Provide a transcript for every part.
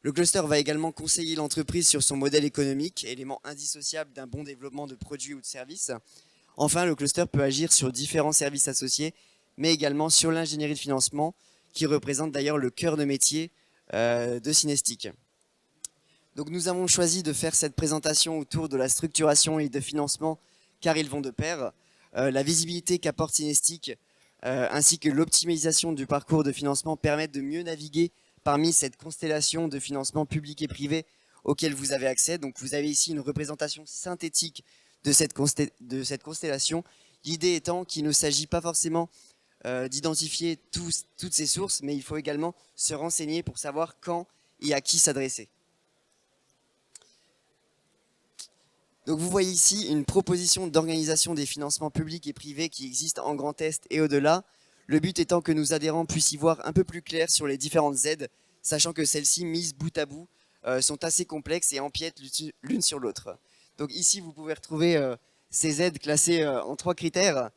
Le cluster va également conseiller l'entreprise sur son modèle économique, élément indissociable d'un bon développement de produits ou de services. Enfin, le cluster peut agir sur différents services associés, mais également sur l'ingénierie de financement, qui représente d'ailleurs le cœur de métier de Synestic. Donc nous avons choisi de faire cette présentation autour de la structuration et de financement, car ils vont de pair. La visibilité qu'apporte Synestic, ainsi que l'optimisation du parcours de financement permettent de mieux naviguer parmi cette constellation de financement public et privé auquel vous avez accès. Donc vous avez ici une représentation synthétique de cette constellation. L'idée étant qu'il ne s'agit pas forcément d'identifier toutes ces sources, mais il faut également se renseigner pour savoir quand et à qui s'adresser. Donc vous voyez ici une proposition d'organisation des financements publics et privés qui existe en Grand Est et au-delà. Le but étant que nos adhérents puissent y voir un peu plus clair sur les différentes aides, sachant que celles-ci, mises bout à bout, sont assez complexes et empiètent l'une sur l'autre. Donc ici, vous pouvez retrouver ces aides classées en 3 critères.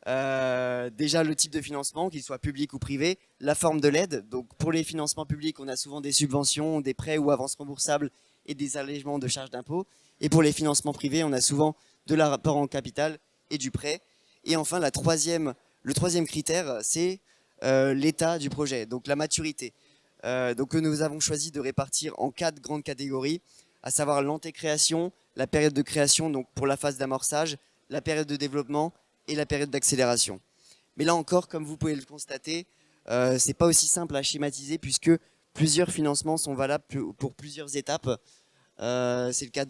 Déjà le type de financement, qu'il soit public ou privé, la forme de l'aide. Donc pour les financements publics, on a souvent des subventions, des prêts ou avances remboursables et des allègements de charges d'impôt. Et pour les financements privés, on a souvent de l'apport en capital et du prêt. Et enfin, le troisième critère, c'est l'état du projet, donc la maturité. Donc que nous avons choisi de répartir en 4 grandes catégories, à savoir l'antécréation, la période de création, donc pour la phase d'amorçage, la période de développement et la période d'accélération. Mais là encore, comme vous pouvez le constater, ce n'est pas aussi simple à schématiser puisque plusieurs financements sont valables pour plusieurs étapes. C'est le cas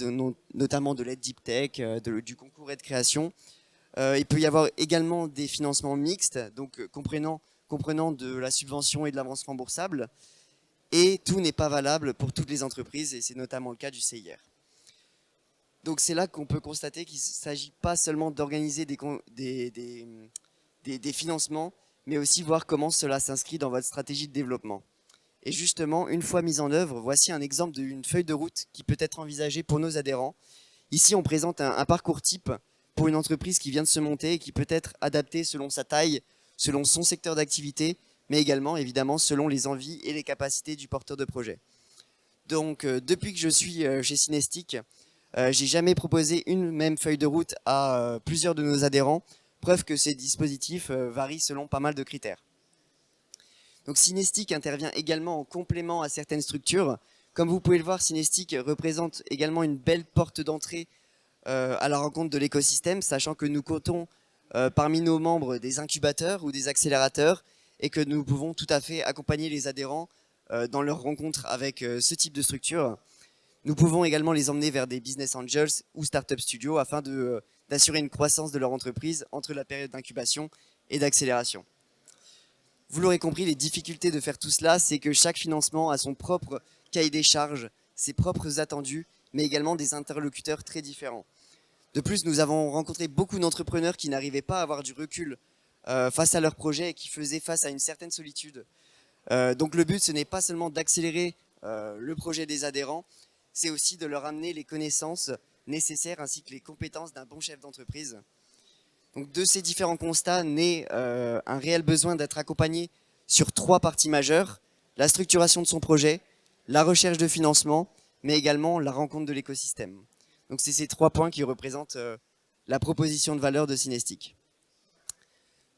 notamment de l'aide Deep Tech, du concours aide création. Il peut y avoir également des financements mixtes, donc comprenant de la subvention et de l'avance remboursable. Et tout n'est pas valable pour toutes les entreprises, et c'est notamment le cas du CIR. Donc c'est là qu'on peut constater qu'il ne s'agit pas seulement d'organiser des financements, mais aussi voir comment cela s'inscrit dans votre stratégie de développement. Et justement, une fois mise en œuvre, voici un exemple d'une feuille de route qui peut être envisagée pour nos adhérents. Ici, on présente un parcours type pour une entreprise qui vient de se monter et qui peut être adaptée selon sa taille, selon son secteur d'activité, mais également, évidemment, selon les envies et les capacités du porteur de projet. Donc, depuis que je suis chez Synestic, j'ai jamais proposé une même feuille de route à plusieurs de nos adhérents, preuve que ces dispositifs varient selon pas mal de critères. Donc Synestic intervient également en complément à certaines structures. Comme vous pouvez le voir, Synestic représente également une belle porte d'entrée à la rencontre de l'écosystème, sachant que nous comptons parmi nos membres des incubateurs ou des accélérateurs et que nous pouvons tout à fait accompagner les adhérents dans leur rencontre avec ce type de structure. Nous pouvons également les emmener vers des business angels ou startup studios afin d'assurer une croissance de leur entreprise entre la période d'incubation et d'accélération. Vous l'aurez compris, les difficultés de faire tout cela, c'est que chaque financement a son propre cahier des charges, ses propres attendus, mais également des interlocuteurs très différents. De plus, nous avons rencontré beaucoup d'entrepreneurs qui n'arrivaient pas à avoir du recul face à leur projet et qui faisaient face à une certaine solitude. Donc le but, ce n'est pas seulement d'accélérer le projet des adhérents, c'est aussi de leur amener les connaissances nécessaires ainsi que les compétences d'un bon chef d'entreprise. Donc de ces différents constats naît un réel besoin d'être accompagné sur 3 parties majeures: la structuration de son projet, la recherche de financement, mais également la rencontre de l'écosystème. Donc c'est ces 3 points qui représentent la proposition de valeur de Synestic.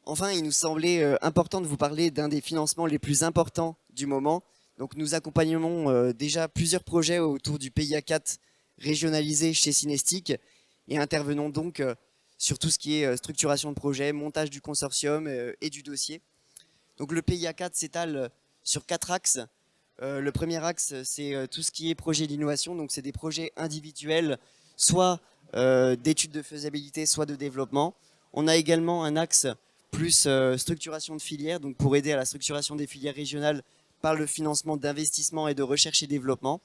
Enfin, il nous semblait important de vous parler d'un des financements les plus importants du moment. Donc nous accompagnons déjà plusieurs projets autour du PIA 4 régionalisé chez Synestic et intervenons donc sur tout ce qui est structuration de projet, montage du consortium et du dossier. Donc le PIA 4 s'étale sur 4 axes. Le premier axe, c'est tout ce qui est projet d'innovation. Donc c'est des projets individuels, soit d'études de faisabilité, soit de développement. On a également un axe plus structuration de filières, donc pour aider à la structuration des filières régionales par le financement d'investissement et de recherche et développement.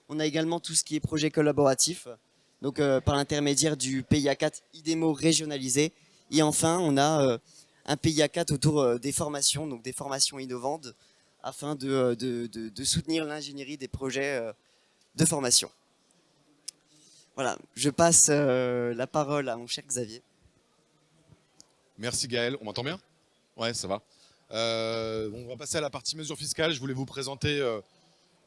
On a également tout ce qui est projet collaboratif, donc par l'intermédiaire du PIA 4 IDEMO régionalisé. Et enfin, on a un PIA 4 autour des formations, donc des formations innovantes, afin de soutenir l'ingénierie des projets de formation. Voilà, je passe la parole à mon cher Xavier. Merci Gaël, on m'entend bien? Ouais, ça va. On va passer à la partie mesures fiscales. Je voulais vous présenter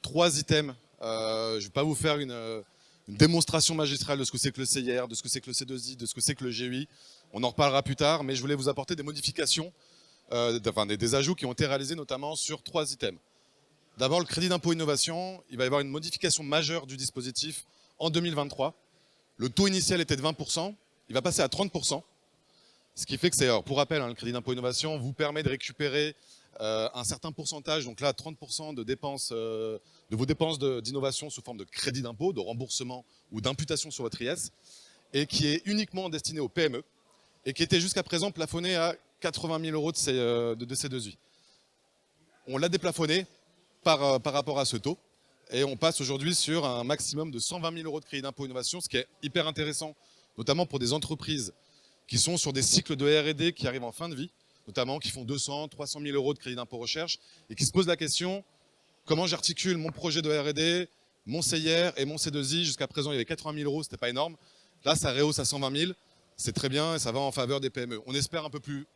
3 items Je ne vais pas vous faire une démonstration magistrale de ce que c'est que le CIR, de ce que c'est que le C2I, de ce que c'est que le GUI. On en reparlera plus tard, mais je voulais vous apporter des modifications, des ajouts qui ont été réalisés notamment sur 3 items. D'abord, le crédit d'impôt innovation, il va y avoir une modification majeure du dispositif en 2023. Le taux initial était de 20%, il va passer à 30%. Ce qui fait que c'est, pour rappel, le crédit d'impôt innovation vous permet de récupérer un certain pourcentage, donc là 30% de dépenses, de vos dépenses d'innovation sous forme de crédit d'impôt, de remboursement ou d'imputation sur votre IS, et qui est uniquement destiné aux PME, et qui était jusqu'à présent plafonné à 80 000 euros de C2I. On l'a déplafonné par rapport à ce taux, et on passe aujourd'hui sur un maximum de 120 000 euros de crédit d'impôt innovation, ce qui est hyper intéressant, notamment pour des entreprises qui sont sur des cycles de R&D qui arrivent en fin de vie, notamment qui font 200, 300 000 euros de crédit d'impôt recherche, et qui se posent la question, comment j'articule mon projet de R&D, mon CIR et mon C2I. Jusqu'à présent, il y avait 80 000 euros, c'était pas énorme. Là, ça rehausse à 120 000, c'est très bien, et ça va en faveur des PME. On espère un peu plus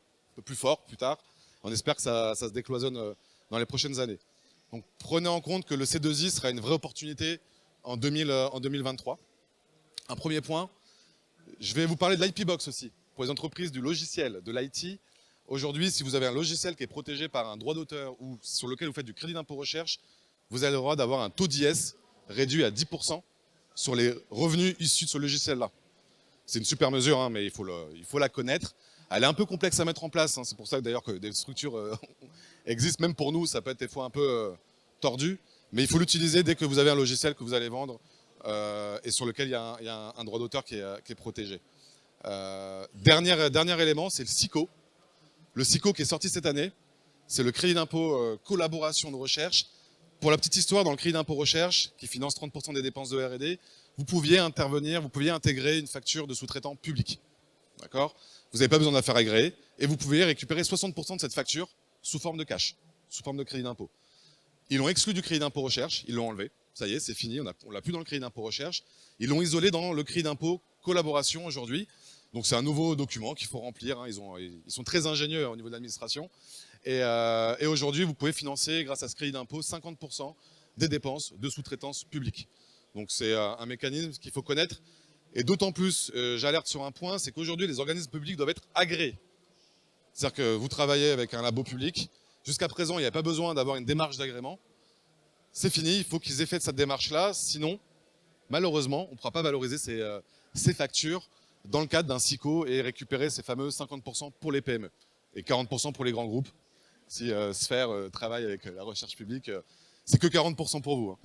fort plus tard, on espère que ça se décloisonne dans les prochaines années. Donc prenez en compte que le C2I sera une vraie opportunité en 2023. Un premier point. Je vais vous parler de l'IP Box aussi, pour les entreprises du logiciel, de l'IT. Aujourd'hui, si vous avez un logiciel qui est protégé par un droit d'auteur ou sur lequel vous faites du crédit d'impôt recherche, vous avez le droit d'avoir un taux d'IS réduit à 10% sur les revenus issus de ce logiciel-là. C'est une super mesure, hein, mais il faut la connaître. Elle est un peu complexe à mettre en place, hein. C'est pour ça que d'ailleurs que des structures existent, même pour nous, ça peut être des fois un peu tordu, mais il faut l'utiliser dès que vous avez un logiciel que vous allez vendre et sur lequel il y a un droit d'auteur qui est protégé. Dernier élément, c'est le SICO. Le SICO qui est sorti cette année, c'est le crédit d'impôt collaboration de recherche. Pour la petite histoire, dans le crédit d'impôt recherche, qui finance 30% des dépenses de R&D, vous pouviez intégrer une facture de sous-traitant public. D'accord ? Vous n'avez pas besoin de la faire agréer, et vous pouviez récupérer 60% de cette facture sous forme de cash, sous forme de crédit d'impôt. Ils l'ont exclu du crédit d'impôt recherche, ils l'ont enlevé. Ça y est, c'est fini, on l'a plus dans le crédit d'impôt recherche. Ils l'ont isolé dans le crédit d'impôt collaboration aujourd'hui. Donc c'est un nouveau document qu'il faut remplir, hein. Ils sont très ingénieux au niveau de l'administration. Et aujourd'hui, vous pouvez financer, grâce à ce crédit d'impôt, 50% des dépenses de sous-traitance publique. Donc c'est un mécanisme qu'il faut connaître. Et d'autant plus, j'alerte sur un point, c'est qu'aujourd'hui, les organismes publics doivent être agréés. C'est-à-dire que vous travaillez avec un labo public. Jusqu'à présent, il n'y avait pas besoin d'avoir une démarche d'agrément. C'est fini, il faut qu'ils aient fait cette démarche-là. Sinon, malheureusement, on ne pourra pas valoriser ces factures dans le cadre d'un SICO et récupérer ces fameux 50% pour les PME et 40% pour les grands groupes. Si Sphère travaille avec la recherche publique, c'est que 40% pour vous, hein.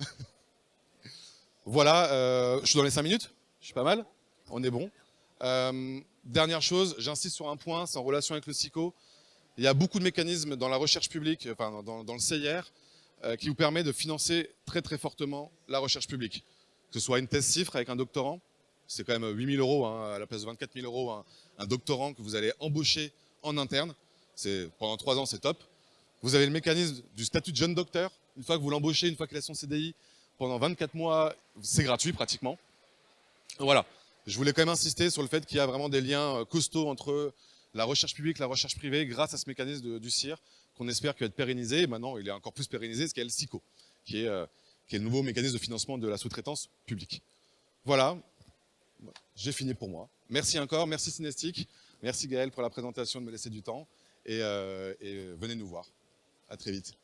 Voilà, je suis dans les 5 minutes, je suis pas mal, on est bon. Dernière chose, j'insiste sur un point, c'est en relation avec le SICO. Il y a beaucoup de mécanismes dans la recherche publique, enfin dans le CIR, qui vous permet de financer très très fortement la recherche publique. Que ce soit une thèse CIFRE avec un doctorant, c'est quand même 8 000 euros, hein, à la place de 24 000 euros, un doctorant que vous allez embaucher en interne. Pendant 3 ans, c'est top. Vous avez le mécanisme du statut de jeune docteur. Une fois que vous l'embauchez, une fois qu'il a son CDI, pendant 24 mois, c'est gratuit pratiquement. Voilà. Je voulais quand même insister sur le fait qu'il y a vraiment des liens costauds entre la recherche publique et la recherche privée grâce à ce mécanisme du CIR qu'on espère qu'il va être pérennisé. Et maintenant, il est encore plus pérennisé, ce qu'est le SICO, qui est le nouveau mécanisme de financement de la sous-traitance publique. Voilà. J'ai fini pour moi. Merci encore, merci Synestic, merci Gaël pour la présentation, de me laisser du temps et venez nous voir. À très vite.